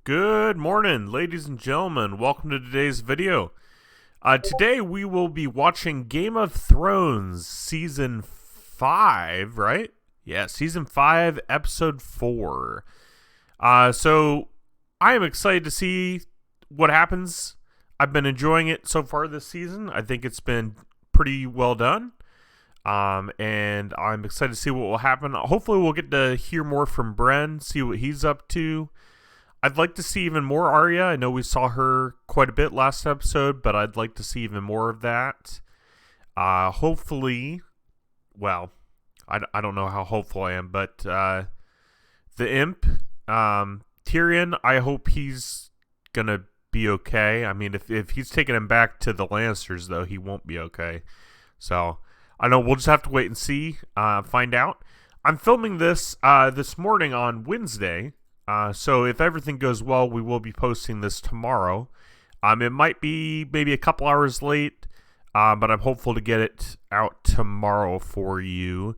Good morning, ladies and gentlemen. Welcome to today's video. Today we will be watching Game of Thrones Season 5, right? Yeah, Season 5, Episode 4. So I am excited to see what happens. I've been enjoying it so far this season. I think it's been pretty well done. And I'm excited to see what will happen. Hopefully we'll get to hear more from Bren, see what he's up to. I'd like to see even more Arya. I know we saw her quite a bit last episode, but I'd like to see even more of that. Hopefully, well, I don't know how hopeful I am, but the Imp, Tyrion, I hope he's going to be okay. I mean, if he's taking him back to the Lannisters, though, he won't be okay. So I know we'll just have to wait and see, find out. I'm filming this this morning on Wednesday, so if everything goes well, we will be posting this tomorrow. It might be maybe a couple hours late, but I'm hopeful to get it out tomorrow for you.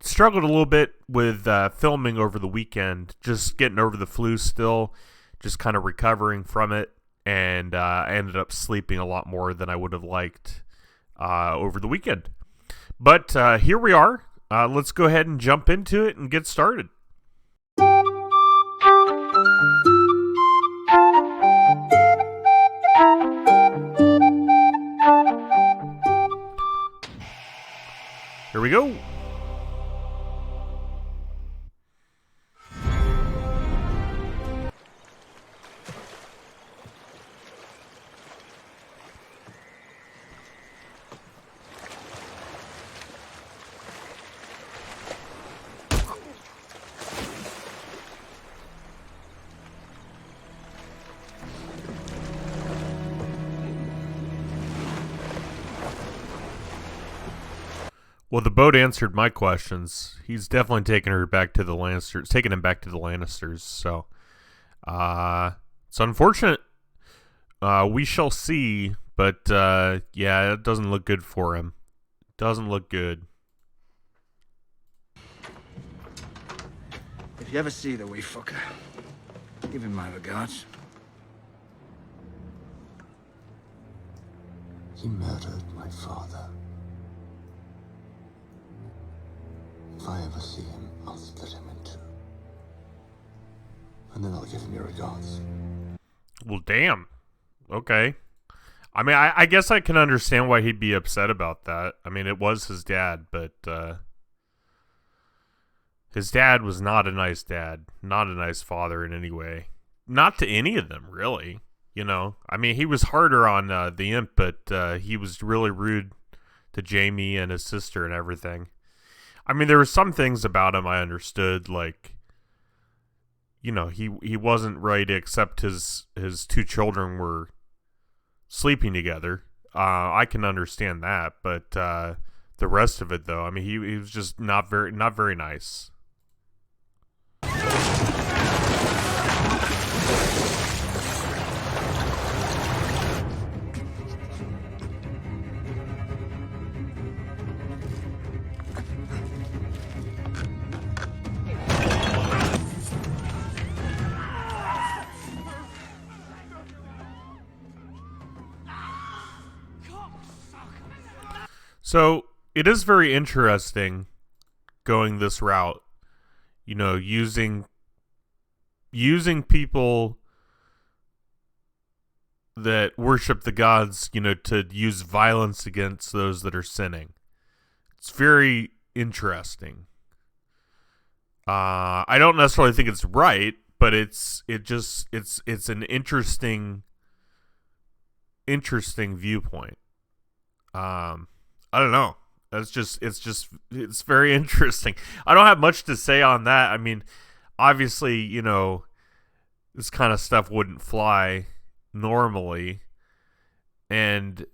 Struggled a little bit with filming over the weekend, just getting over the flu still, just kind of recovering from it, and I ended up sleeping a lot more than I would have liked over the weekend. But here we are. Let's go ahead and jump into it and get started. Here we go. Well, the boat answered my questions. He's definitely taking him back to the Lannisters. So, it's unfortunate. We shall see. But yeah, it doesn't look good for him. Doesn't look good. If you ever see the wee fucker, give him my regards. He murdered my father. If I ever see him, I'll split him in two. And then I'll give him your regards. Well, damn. Okay. I mean, I guess I can understand why he'd be upset about that. I mean, it was his dad, but his dad was not a nice dad. Not a nice father in any way. Not to any of them, really. You know, I mean, he was harder on the Imp, but he was really rude to Jaime and his sister and everything. I mean, there were some things about him I understood, like, you know, he wasn't ready to accept his two children were sleeping together. I can understand that, but the rest of it, though, I mean, he was just not very nice. So it is very interesting going this route, you know, using people that worship the gods, you know, to use violence against those that are sinning. It's very interesting. I don't necessarily think it's right, but it's an interesting viewpoint. I don't know. It's very interesting. I don't have much to say on that. I mean, obviously, you know, this kind of stuff wouldn't fly normally. And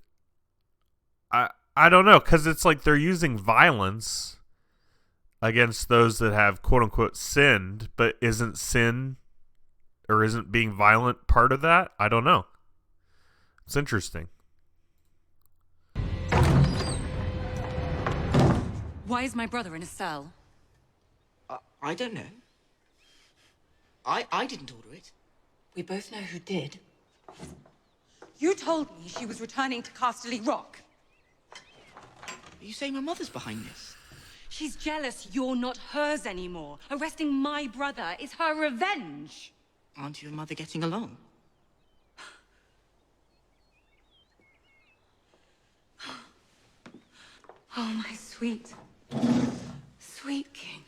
I don't know, because it's like they're using violence against those that have quote unquote sinned, but isn't sin or isn't being violent part of that? I don't know. It's interesting. Why is my brother in a cell? I don't know. I didn't order it. We both know who did. You told me she was returning to Casterly Rock. Are you saying my mother's behind this? She's jealous you're not hers anymore. Arresting my brother is her revenge. Aren't you and mother getting along? Oh, my sweet, sweet king.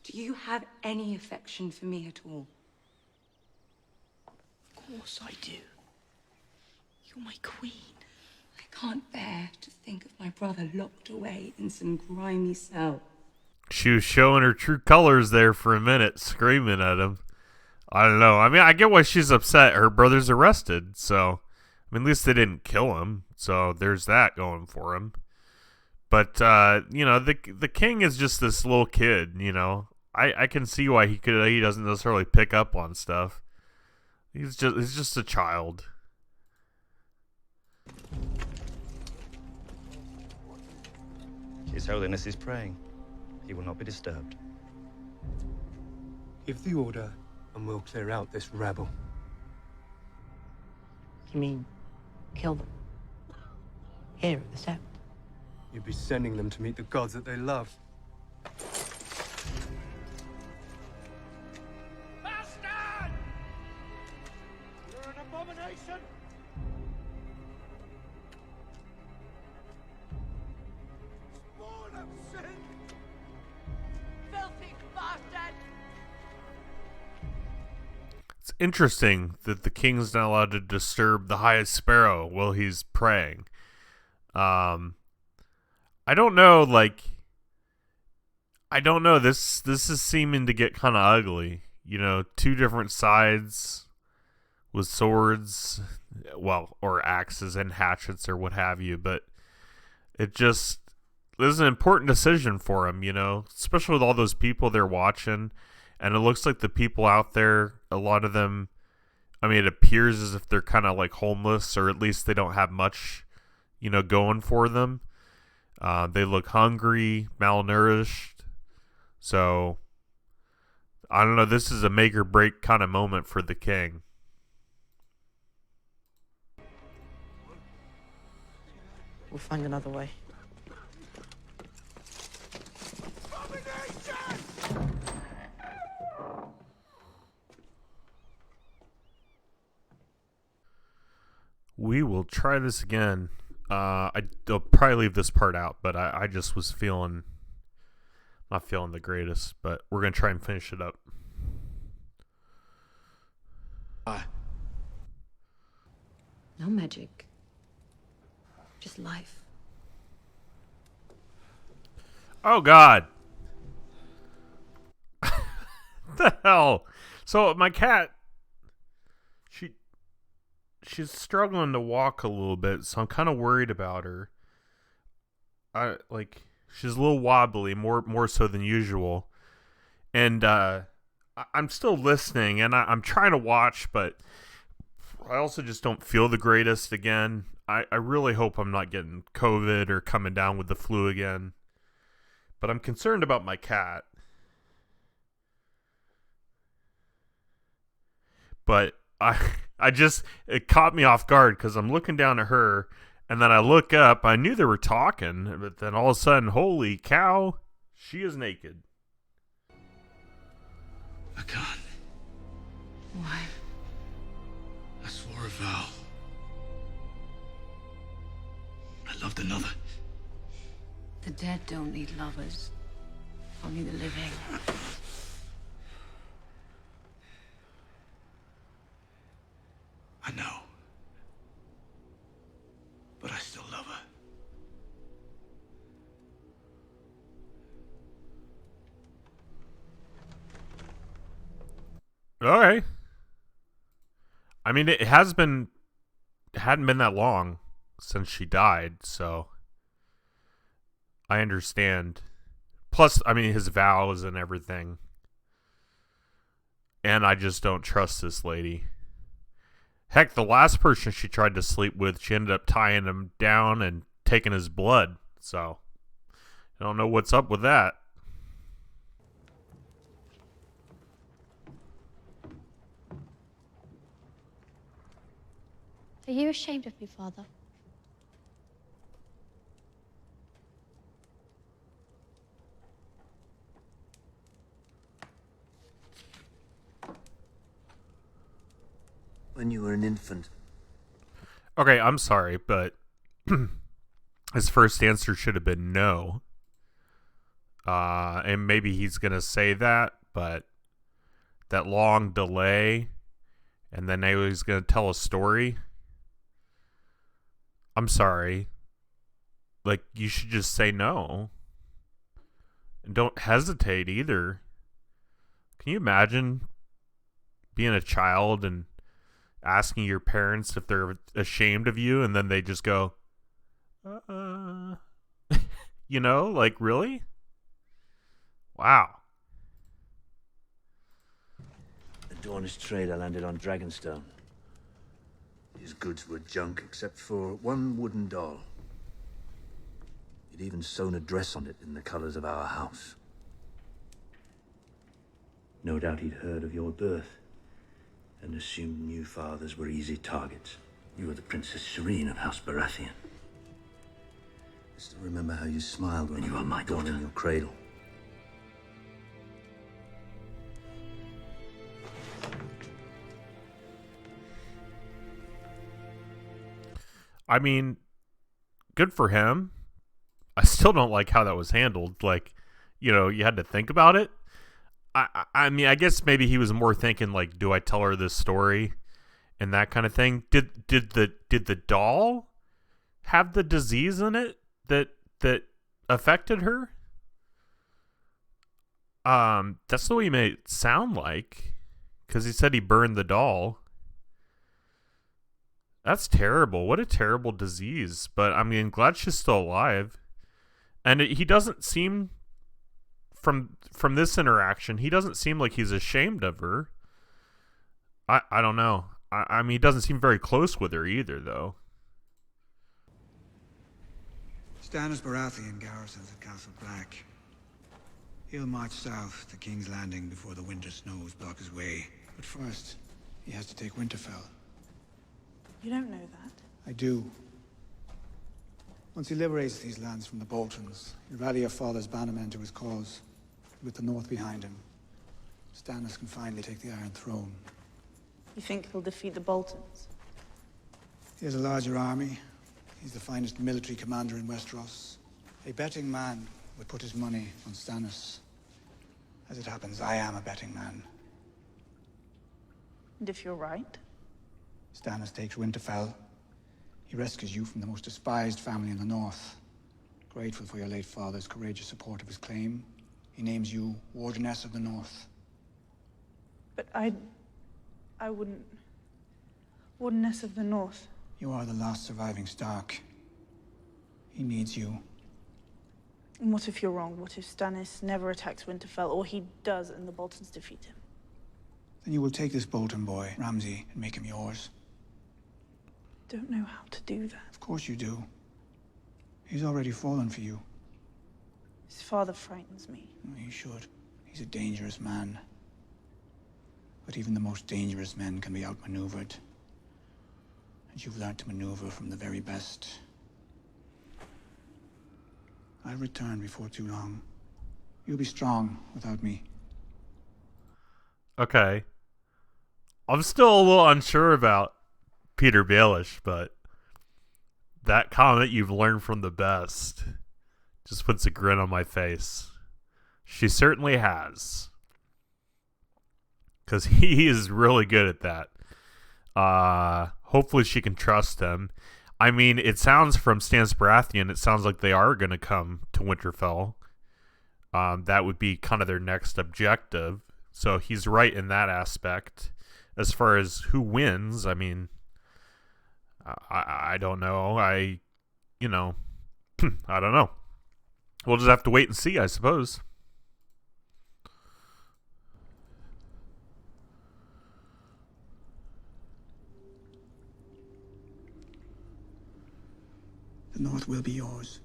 Do you have any affection for me at all? Of course I do. You're my queen. I can't bear to think of my brother locked away in some grimy cell. She was showing her true colors there for a minute, screaming at him. I don't know. I mean, I get why she's upset. Her brother's arrested, so... I mean, at least they didn't kill him, so there's that going for him. But, you know, the king is just this little kid, you know. I can see why he doesn't necessarily pick up on stuff. He's just a child. His Holiness is praying. He will not be disturbed. Give the order, and we'll clear out this rabble. You mean kill them? Here at the Sept? You'd be sending them to meet the gods that they love. Bastard! You're an abomination! Spawn of sin! Filthy bastard! It's interesting that the king's not allowed to disturb the highest sparrow while he's praying. I don't know, like... I don't know, this is seeming to get kind of ugly. You know, two different sides with swords, well, or axes and hatchets or what have you, but it just... This is an important decision for him, you know, especially with all those people they're watching. And it looks like the people out there, a lot of them, I mean, it appears as if they're kind of like homeless, or at least they don't have much, you know, going for them. They look hungry, malnourished. So, I don't know, this is a make or break kind of moment for the king. We'll find another way. We will try this again. I'll probably leave this part out, but I just was not feeling the greatest, but we're going to try and finish it up. No magic. Just life. Oh, God. The hell? So, my cat, she's struggling to walk a little bit, so I'm kind of worried about her. She's a little wobbly, more so than usual. And I'm still listening, and I'm trying to watch, but I also just don't feel the greatest again. I really hope I'm not getting COVID or coming down with the flu again. But I'm concerned about my cat. But it caught me off guard because I'm looking down at her, and then I look up. I knew they were talking, but then all of a sudden, holy cow, she is naked. I can't. Why? I swore a vow. I loved another. The dead don't need lovers. Only the living. I know. But I still love her. Okay. I mean, it hadn't been that long since she died, so I understand. Plus, I mean, his vows and everything. And I just don't trust this lady. Heck, the last person she tried to sleep with, she ended up tying him down and taking his blood. So, I don't know what's up with that. Are you ashamed of me, Father? When you were an infant, Okay, I'm sorry, but his first answer should have been no. And maybe he's going to say that, but that long delay, and then now he's going to tell a story. I'm sorry. Like, you should just say no. And don't hesitate either. Can you imagine being a child and asking your parents if they're ashamed of you, and then they just go, you know, like, really? Wow. the Dornish trader landed on Dragonstone. His goods were junk except for one wooden doll. He'd even sewn a dress on it in the colors of our house. No doubt he'd heard of your birth and assumed new fathers were easy targets. You were the Princess Shireen of House Baratheon. I still remember how you smiled when you were my daughter in your cradle. I mean, good for him. I still don't like how that was handled. Like, you know, you had to think about it. I mean, I guess maybe he was more thinking like, do I tell her this story and that kind of thing. Did the doll have the disease in it that affected her? That's the way he made it sound like, because he said he burned the doll. That's terrible. What a terrible disease. But I mean, glad she's still alive. And he doesn't seem, from this interaction, he doesn't seem like he's ashamed of her. I don't know. I mean, he doesn't seem very close with her either, though. Stannis Baratheon garrisons at Castle Black. He'll march south to King's Landing before the winter snows block his way. But first, he has to take Winterfell. You don't know that. I do. Once he liberates these lands from the Boltons, he'll rally your father's bannermen to his cause. With the North behind him, Stannis can finally take the Iron Throne. You think he'll defeat the Boltons? He has a larger army. He's the finest military commander in Westeros. A betting man would put his money on Stannis. As it happens, I am a betting man. And if you're right? Stannis takes Winterfell. He rescues you from the most despised family in the North. Grateful for your late father's courageous support of his claim, he names you Wardeness of the North. But I wouldn't... Wardeness of the North. You are the last surviving Stark. He needs you. And what if you're wrong? What if Stannis never attacks Winterfell, or he does and the Boltons defeat him? Then you will take this Bolton boy, Ramsay, and make him yours. Don't know how to do that. Of course you do. He's already fallen for you. His father frightens me. He should. He's a dangerous man. But even the most dangerous men can be outmaneuvered. And you've learned to maneuver from the very best. I'll return before too long. You'll be strong without me. Okay. I'm still a little unsure about Peter Baelish, but that comment, "you've learned from the best," just puts a grin on my face. She certainly has. Because he is really good at that. Hopefully she can trust him. I mean, it sounds from Stannis Baratheon, it sounds like they are going to come to Winterfell. That would be kind of their next objective. So he's right in that aspect. As far as who wins, I mean, I don't know. I don't know. We'll just have to wait and see, I suppose. The North will be yours.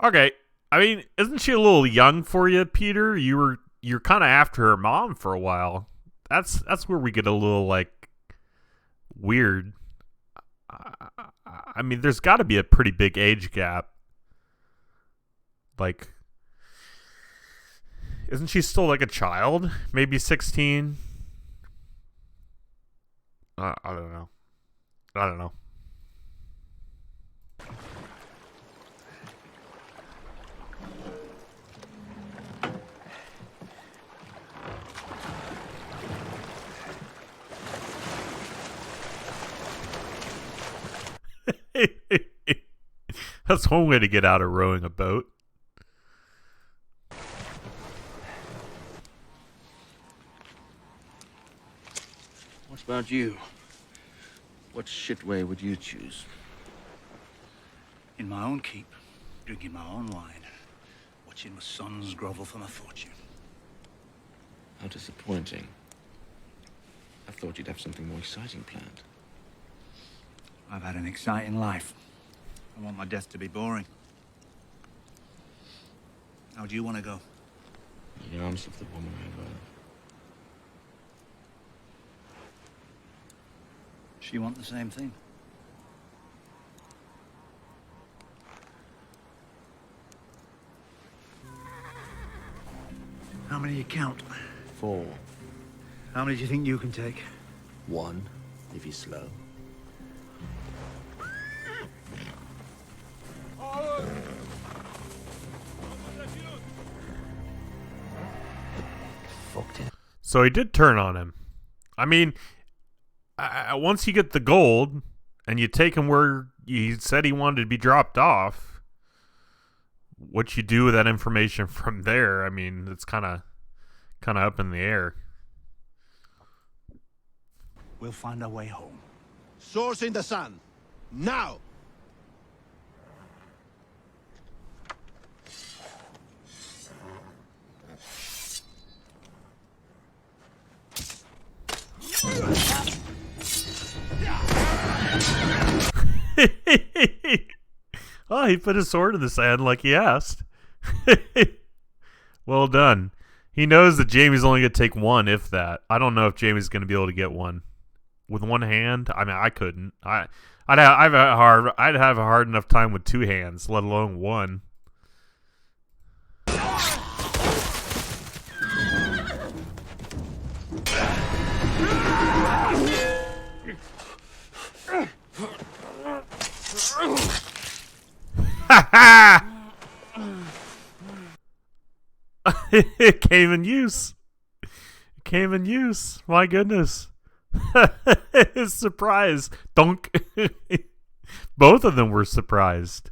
Okay. I mean, isn't she a little young for you, Peter? You're kind of after her mom for a while. That's where we get a little like weird. I mean, there's got to be a pretty big age gap. Like, isn't she still like a child? Maybe 16? I don't know. I don't know. That's one way to get out of rowing a boat. What about you? What shitway would you choose? In my own keep, drinking my own wine, watching my sons grovel for my fortune. How disappointing. I thought you'd have something more exciting planned. I've had an exciting life. I want my death to be boring. How do you want to go? In the arms of the woman I love. She want the same thing. How many you count? 4. How many do you think you can take? 1, if he's slow. Fucked it. So he did turn on him. I mean, once you get the gold and you take him where he said he wanted to be dropped off, what you do with that information from there, I mean, it's kind of up in the air. We'll find our way home. Swords in the sun. Now! Oh, he put his sword in the sand like he asked. Well done. He knows that Jamie's only going to take one, if that. I don't know if Jamie's going to be able to get one. With one hand? I mean, I couldn't. I'd have a hard enough time with 2 hands, let alone one. It came in use. It came in use. My goodness. His surprise. Dunk. Both of them were surprised.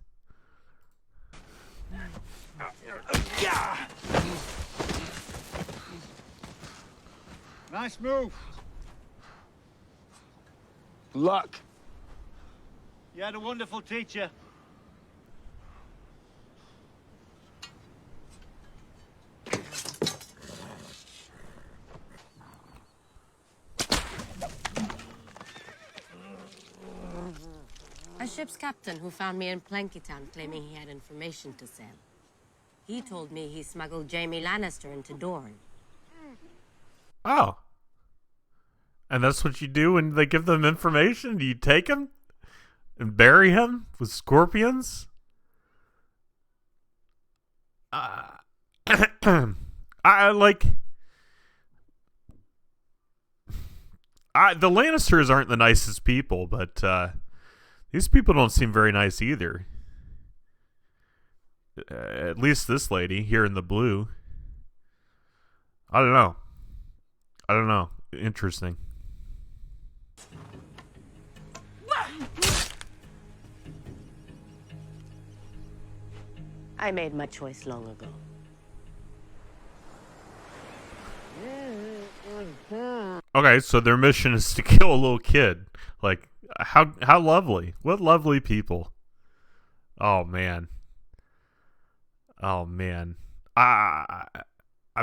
Nice move. Luck. You had a wonderful teacher. A ship's captain who found me in Plankytown claiming he had information to sell. He told me he smuggled Jaime Lannister into Dorne. Oh. And that's what you do when they give them information? Do you take him? And bury him with scorpions? The Lannisters aren't the nicest people, but these people don't seem very nice either. At least this lady here in the blue. I don't know. Interesting. I made my choice long ago. Okay, so their mission is to kill a little kid. Like, how lovely. What lovely people. Oh, man. I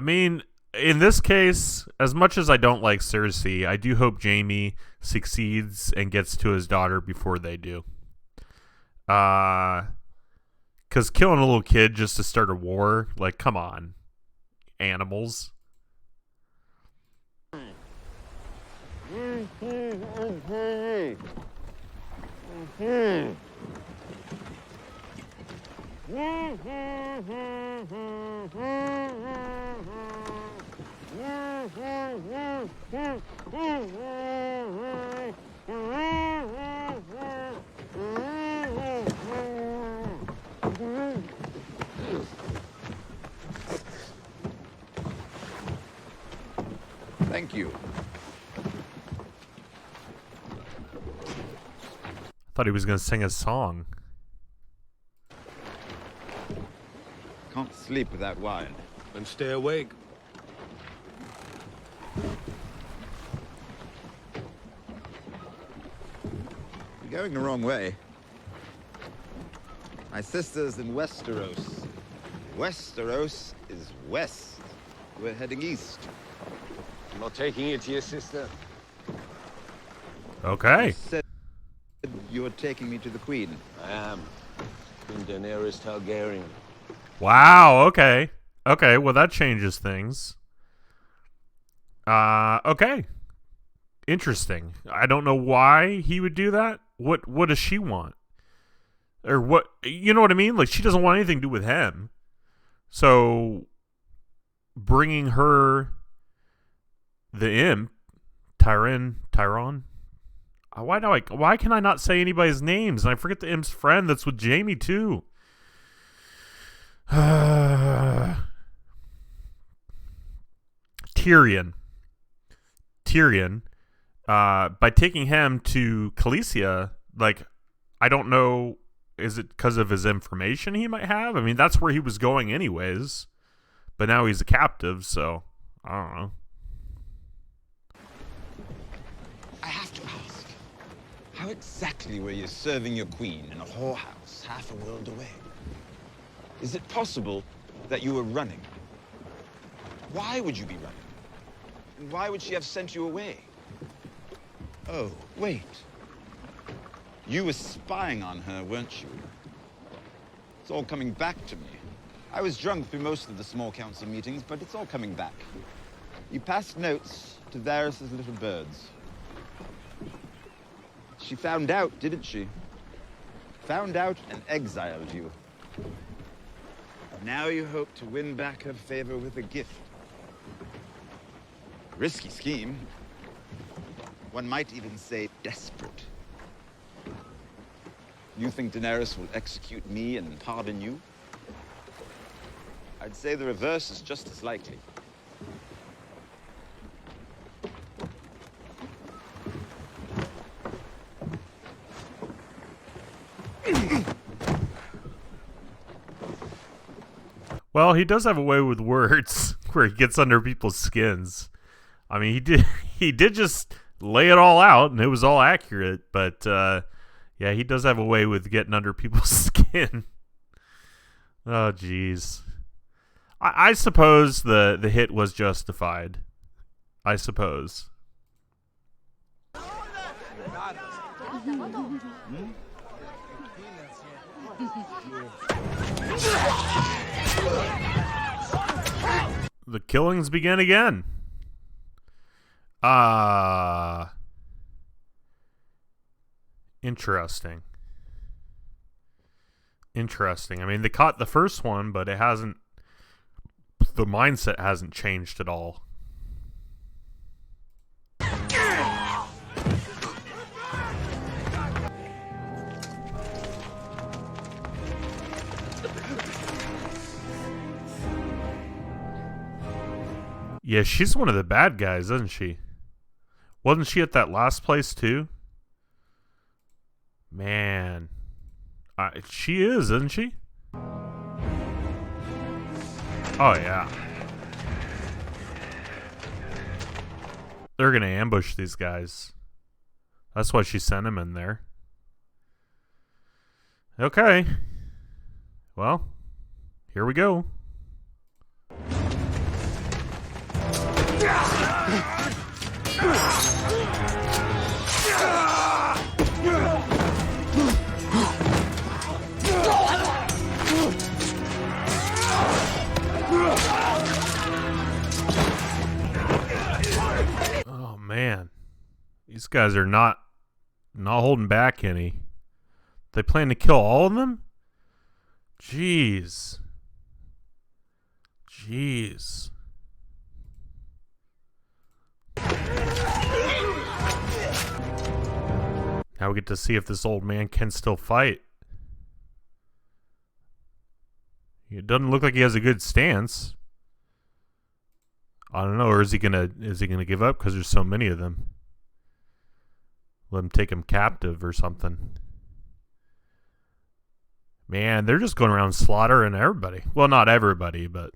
mean, in this case, as much as I don't like Cersei, I do hope Jaime succeeds and gets to his daughter before they do. Because killing a little kid just to start a war, like, come on. Animals. Thank you. Thought he was gonna sing a song. Can't sleep without wine. And stay awake. You're going the wrong way. My sister's in Westeros. Westeros is west. We're heading east. I'm not taking it to your sister. Okay. Said you're taking me to the Queen. I am. Queen Daenerys Targaryen. Wow, okay. Okay, well that changes things. Okay. Interesting. I don't know why he would do that. What does she want? Or what, you know what I mean? Like, she doesn't want anything to do with him. So bringing her the imp, Tyron. Why can I not say anybody's names? And I forget the imp's friend that's with Jaime too. Tyrion. By taking him to Khaleesi, like, I don't know, is it because of his information he might have? I mean, that's where he was going anyways. But now he's a captive, so I don't know. I have to ask, how exactly were you serving your queen in a whorehouse half a world away? Is it possible that you were running? Why would you be running? And why would she have sent you away? Oh, wait. You were spying on her, weren't you? It's all coming back to me. I was drunk through most of the small council meetings, but it's all coming back. You passed notes to Varys' little birds. She found out, didn't she? Found out and exiled you. Now you hope to win back her favor with a gift. Risky scheme. One might even say desperate. You think Daenerys will execute me and pardon you? I'd say the reverse is just as likely. Well, he does have a way with words where he gets under people's skins. I mean, he did just lay it all out, and it was all accurate. But yeah, he does have a way with getting under people's skin. Oh, jeez. I suppose the hit was justified. I suppose. The killings begin again. Interesting. I mean, they caught the first one, but it hasn't. The mindset hasn't changed at all. Yeah, she's one of the bad guys, isn't she? Wasn't she at that last place too? Man. She is, isn't she? Oh, yeah. They're going to ambush these guys. That's why she sent him in there. Okay. Well, here we go. Oh man, these guys are not holding back any. They plan to kill all of them? Jeez. Jeez. Now we get to see if this old man can still fight. It doesn't look like he has a good stance. I don't know, or is he gonna give up because there's so many of them? Let him take him captive or something. Man, they're just going around slaughtering everybody. Well, not everybody, but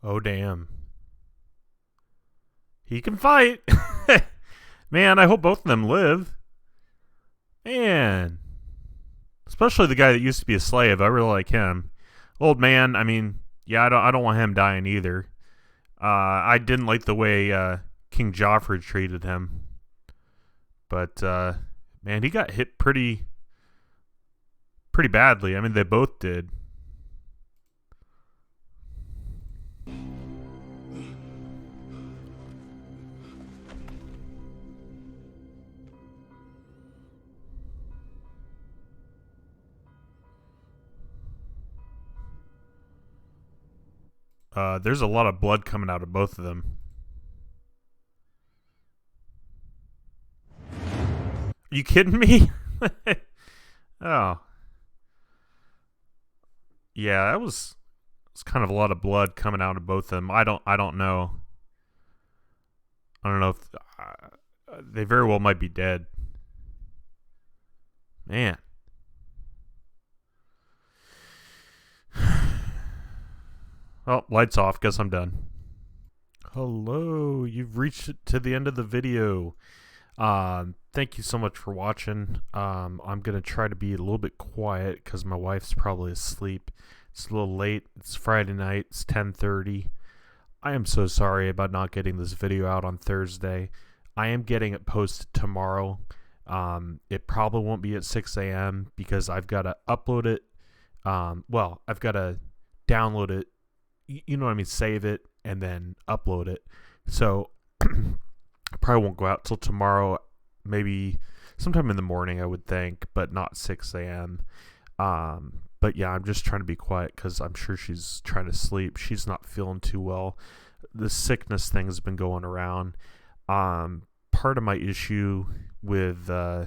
oh, damn. He can fight. Man, I hope both of them live. Man. Especially the guy that used to be a slave. I really like him. Old man, I mean, yeah, I don't want him dying either. I didn't like the way King Joffrey treated him. But, man, he got hit pretty badly. I mean, they both did. There's a lot of blood coming out of both of them. Are you kidding me? Oh. Yeah, it's kind of a lot of blood coming out of both of them. I don't know. I don't know if they very well might be dead. Man. Well, lights off. Guess I'm done. Hello. You've reached to the end of the video. Thank you so much for watching. I'm going to try to be a little bit quiet because my wife's probably asleep. It's a little late. It's Friday night. It's 10:30. I am so sorry about not getting this video out on Thursday. I am getting it posted tomorrow. It probably won't be at 6 a.m. because I've got to upload it. Well, I've got to download it. You know what I mean? Save it and then upload it. So I probably won't go out till tomorrow. Maybe sometime in the morning, I would think, but not 6 a.m. But yeah, I'm just trying to be quiet because I'm sure she's trying to sleep. She's not feeling too well. The sickness thing has been going around. Part of my issue with these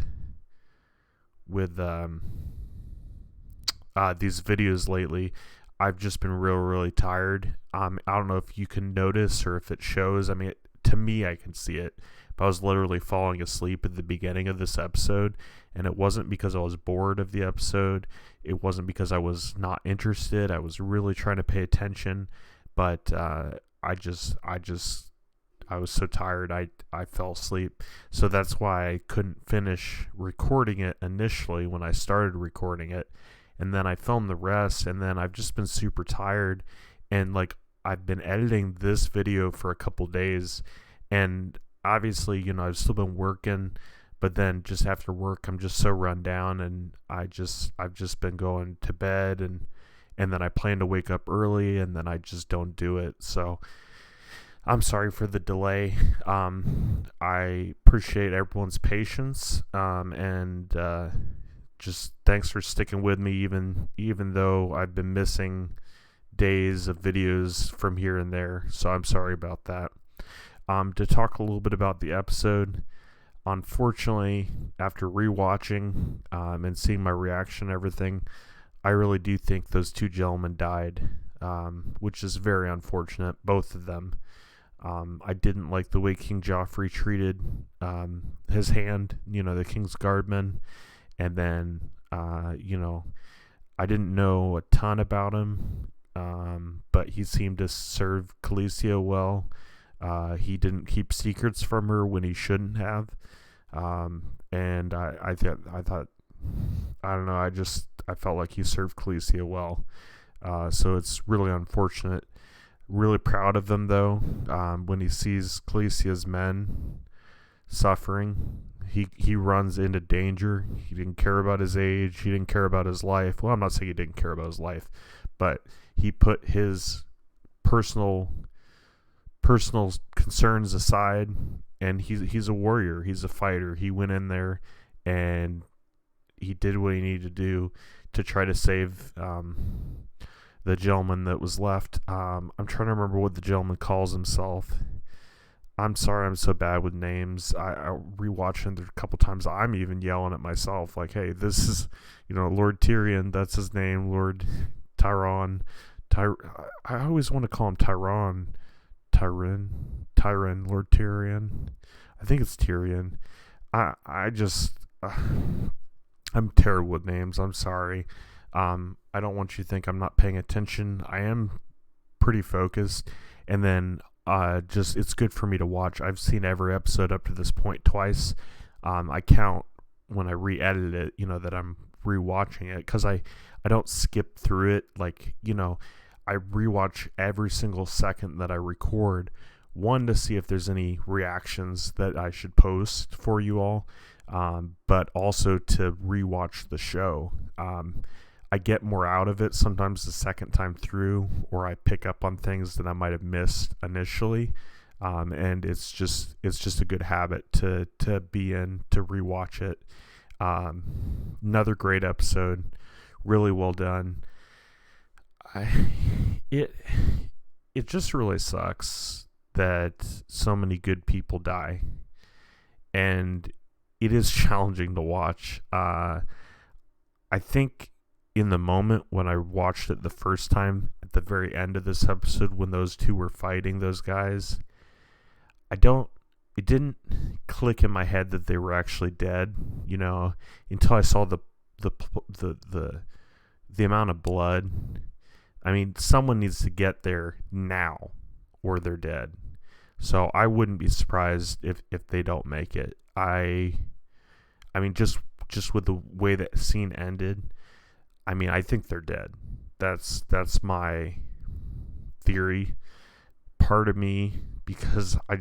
videos lately, I've just been really tired. I don't know if you can notice or if it shows. I mean, to me, I can see it. But I was literally falling asleep at the beginning of this episode, and it wasn't because I was bored of the episode. It wasn't because I was not interested. I was really trying to pay attention, but I was so tired I fell asleep. So that's why I couldn't finish recording it initially when I started recording it. And then I filmed the rest, and then I've just been super tired. And like, I've been editing this video for a couple days, and obviously, you know, I've still been working, but then just after work, I'm just so run down, and I've just been going to bed, and then I plan to wake up early, and then I just don't do it. So I'm sorry for the delay. I appreciate everyone's patience, and just thanks for sticking with me, even though I've been missing days of videos from here and there. So I'm sorry about that. To talk a little bit about the episode, unfortunately, after rewatching and seeing my reaction and everything, I really do think those two gentlemen died, which is very unfortunate, both of them. I didn't like the way King Joffrey treated his hand, you know, the King's Guardman. And then, you know, I didn't know a ton about him, but he seemed to serve Khaleesi well. He didn't keep secrets from her when he shouldn't have. And I thought I don't know. I felt like he served Khaleesi well. So it's really unfortunate. Really proud of them though. When he sees Khaleesi's men suffering, he runs into danger. He didn't care about his age. He didn't care about his life. Well, I'm not saying he didn't care about his life, but he put his personal concerns aside, and he's a warrior. He's a fighter. He went in there and he did what he needed to do to try to save the gentleman that was left. I'm trying to remember what the gentleman calls himself. I'm sorry, I'm so bad with names. I rewatched it a couple times. I'm even yelling at myself, like, hey, this is, Lord Tyrion, that's his name, Lord Tyron. I always want to call him Tyron, Lord Tyrion. I think it's Tyrion. I'm terrible with names. I'm sorry. I don't want you to think I'm not paying attention. I am pretty focused. And then it's good for me to watch. I've seen every episode up to this point twice. I count when I re-edit it, that I'm rewatching it, because I don't skip through it. Like, I rewatch every single second that I record. One, to see if there's any reactions that I should post for you all, but also to rewatch the show. I get more out of it sometimes the second time through, or I pick up on things that I might have missed initially, and it's just a good habit to be in, to rewatch it. Another great episode, really well done. It just really sucks that so many good people die, and it is challenging to watch. I think in the moment when I watched it the first time, at the very end of this episode, when those two were fighting, those guys, it didn't click in my head that they were actually dead, until I saw the amount of blood. I mean, someone needs to get there now, or they're dead. So I wouldn't be surprised if they don't make it. I mean, just with the way that scene ended, I mean, I think they're dead. That's my theory. Part of me, because I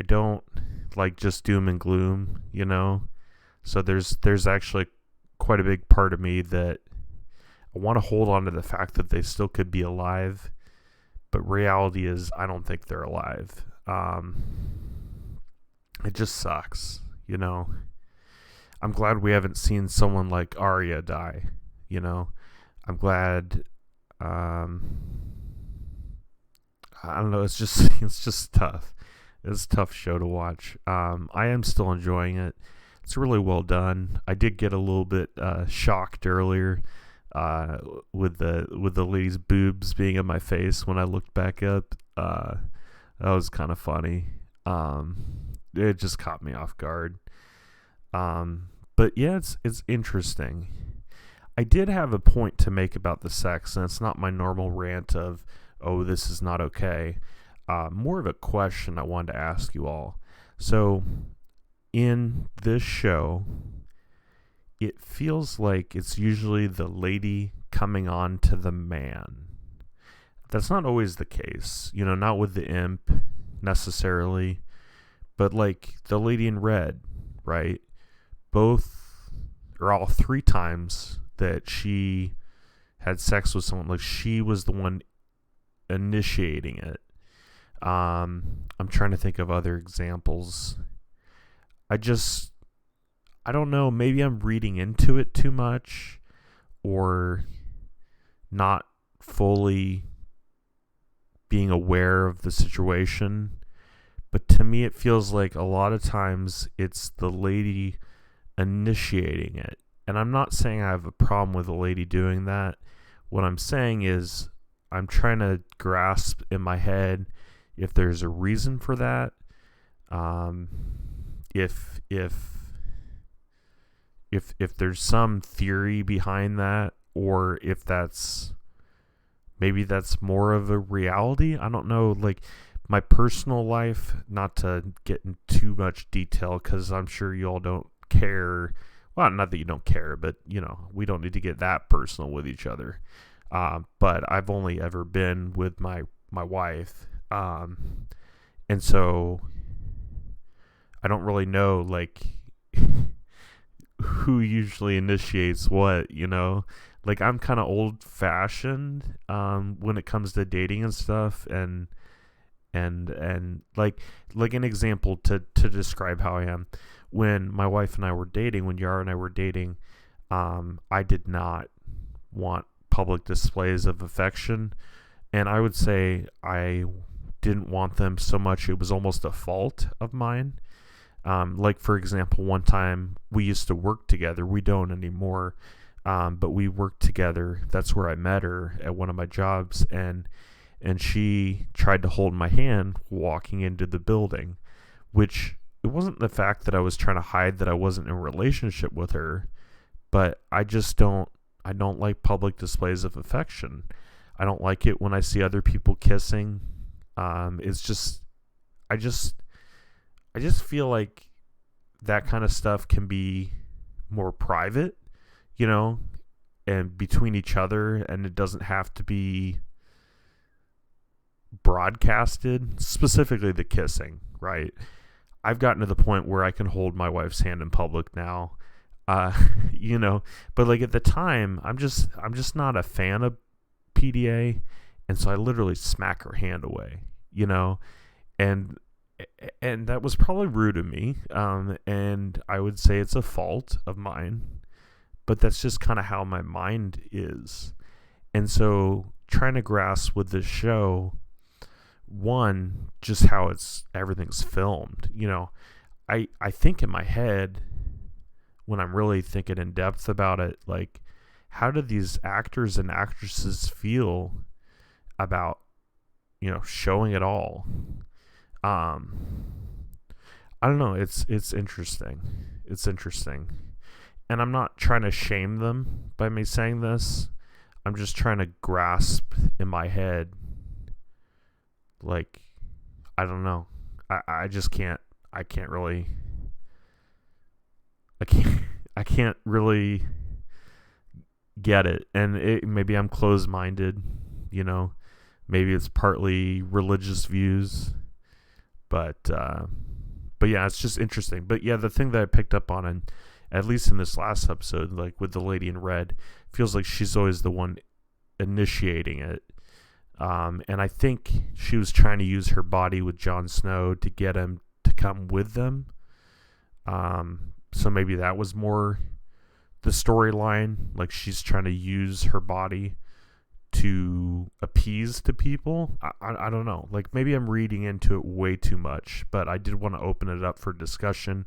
don't like just doom and gloom, So there's actually quite a big part of me that I want to hold on to the fact that they still could be alive, but reality is I don't think they're alive. It just sucks, I'm glad we haven't seen someone like Arya die, I'm glad. I don't know. It's just tough. It's a tough show to watch. I am still enjoying it. It's really well done. I did get a little bit shocked earlier with the lady's boobs being in my face when I looked back up. That was kind of funny. It just caught me off guard. But yeah, it's interesting. I did have a point to make about the sex, and it's not my normal rant of, oh, this is not okay. More of a question I wanted to ask you all. So, in this show, it feels like it's usually the lady coming on to the man. That's not always the case, not with the imp necessarily, but like the lady in red, right? Both or all three times that she had sex with someone, like she was the one initiating it. I'm trying to think of other examples. I don't know, maybe I'm reading into it too much, or not fully being aware of the situation. But to me, it feels like a lot of times it's the lady initiating it. And I'm not saying I have a problem with a lady doing that. What I'm saying is I'm trying to grasp in my head if there's a reason for that. If there's some theory behind that, or if maybe that's more of a reality. I don't know, like my personal life, not to get in too much detail because I'm sure you all don't care Well, not that you don't care, but, we don't need to get that personal with each other. But I've only ever been with my wife. And so I don't really know, like, who usually initiates what, Like, I'm kind of old-fashioned when it comes to dating and stuff, and like an example to describe how I am. When my wife and I were dating, when Yara and I were dating, I did not want public displays of affection, and I would say I didn't want them so much it was almost a fault of mine. Like, for example, one time we used to work together. We don't anymore, but we worked together. That's where I met her, at one of my jobs, and she tried to hold my hand walking into the building, which it wasn't the fact that I was trying to hide that I wasn't in a relationship with her, but I don't like public displays of affection. I don't like it when I see other people kissing. It's just, I just feel like that kind of stuff can be more private, and between each other, and it doesn't have to be broadcasted, specifically the kissing, right? I've gotten to the point where I can hold my wife's hand in public now, but like at the time, I'm just not a fan of PDA, and so I literally smack her hand away, and that was probably rude of me, and I would say it's a fault of mine, but that's just kind of how my mind is. And so trying to grasp with this show, one, just how everything's filmed. I think in my head, when I'm really thinking in depth about it, like, how do these actors and actresses feel about, showing it all? I don't know. It's interesting. It's interesting. And I'm not trying to shame them by me saying this. I'm just trying to grasp in my head, like, I don't know. I just can't. I can't really get it. And maybe I'm closed-minded, maybe it's partly religious views, but yeah, it's just interesting. But yeah, the thing that I picked up on, and at least in this last episode, like with the lady in red, feels like she's always the one initiating it. And I think she was trying to use her body with Jon Snow to get him to come with them. So maybe that was more the storyline. Like, she's trying to use her body to appease to people. I don't know. Like, maybe I'm reading into it way too much, but I did want to open it up for discussion,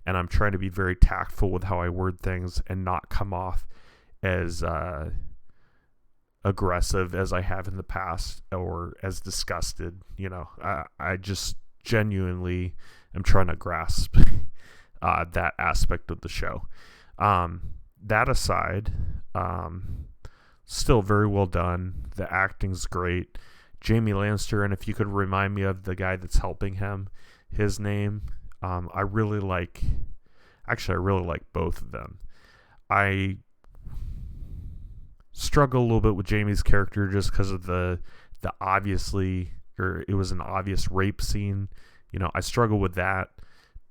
and I'm trying to be very tactful with how I word things and not come off as aggressive as I have in the past, or as disgusted. I just genuinely am trying to grasp that aspect of the show. That aside, still very well done. The acting's great. Jaime Lannister, and if you could remind me of the guy that's helping him, his name, I really like both of them. I struggle a little bit with Jaime's character just because of the obviously, or it was an obvious rape scene. I struggle with that,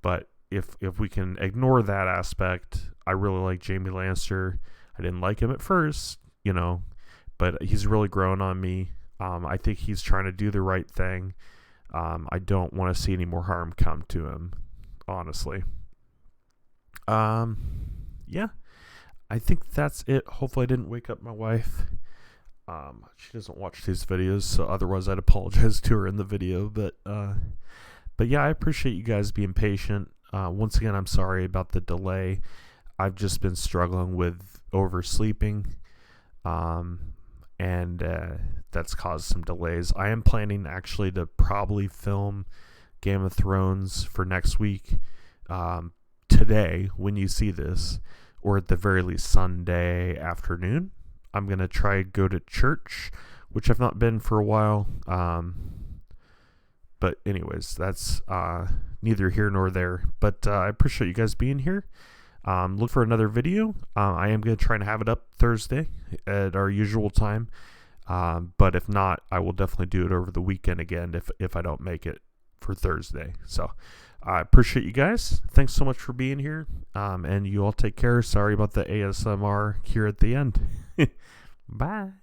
but if we can ignore that aspect, I really like Jaime Lannister. I didn't like him at first, but he's really grown on me. I think he's trying to do the right thing. I don't want to see any more harm come to him, honestly. Yeah, I think that's it. Hopefully I didn't wake up my wife. She doesn't watch these videos, so otherwise I'd apologize to her in the video. But yeah, I appreciate you guys being patient. Once again, I'm sorry about the delay. I've just been struggling with oversleeping, and that's caused some delays. I am planning actually to probably film Game of Thrones for next week, today when you see this, or at the very least Sunday afternoon. I'm going to try to go to church, which I've not been for a while. But anyways, that's neither here nor there. But I appreciate you guys being here. Look for another video. I am going to try and have it up Thursday at our usual time. But if not, I will definitely do it over the weekend again if I don't make it for Thursday. So I appreciate you guys. Thanks so much for being here. And you all take care. Sorry about the ASMR here at the end. Bye.